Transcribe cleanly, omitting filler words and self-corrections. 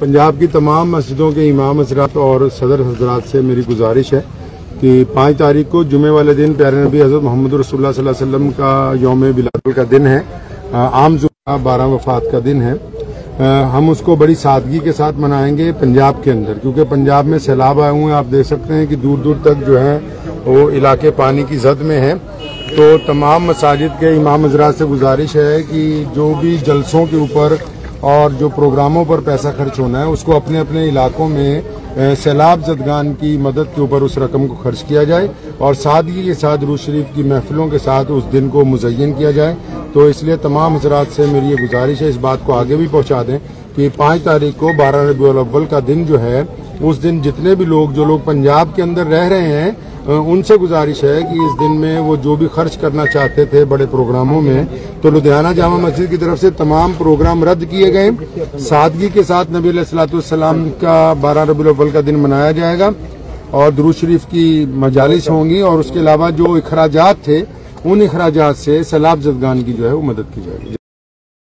पंजाब की तमाम मस्जिदों के इमाम हज़रात और सदर हज़रात से मेरी गुजारिश है कि 5 तारीख को जुमे वाले दिन प्यारे नबी हज़रत मोहम्मद रसूलुल्लाह सल्लल्लाहु अलैहि वसल्लम का यौम बिलाल का दिन है। आम जुमा 12 वफात का दिन है। हम उसको बड़ी सादगी के साथ मनाएंगे पंजाब के अंदर, क्योंकि पंजाब में सैलाब आए हुए हैं। आप देख सकते हैं कि दूर दूर तक जो है वो इलाके पानी की जद में है। तो तमाम मसाजिद के इमाम हज़रात से गुजारिश है कि जो भी जलसों के ऊपर और जो प्रोग्रामों पर पैसा खर्च होना है उसको अपने अपने इलाकों में सैलाब ज़दगान की मदद के ऊपर उस रकम को खर्च किया जाए और सादगी के साथ दुरूद शरीफ की महफिलों के साथ उस दिन को मुज़य्यन किया जाए। तो इसलिए तमाम हज़रात से मेरी ये गुजारिश है, इस बात को आगे भी पहुँचा दें कि 5 तारीख को 12 रबीउल अव्वल का दिन जो है, उस दिन जितने भी लोग जो लोग पंजाब के अंदर रह रहे हैं उनसे गुजारिश है कि इस दिन में वो जो भी खर्च करना चाहते थे बड़े प्रोग्रामों में, तो लुधियाना जामा मस्जिद की तरफ से तमाम प्रोग्राम रद्द किए गए। सादगी के साथ नबी अलैहिस्सलाम का 12 रबीउल अव्वल का दिन मनाया जाएगा और दुरूद शरीफ की मजालिस होंगी और उसके अलावा जो इखराजात थे उन इखराजात से सैलाब ज़दगान की जो है वो मदद की जाएगी।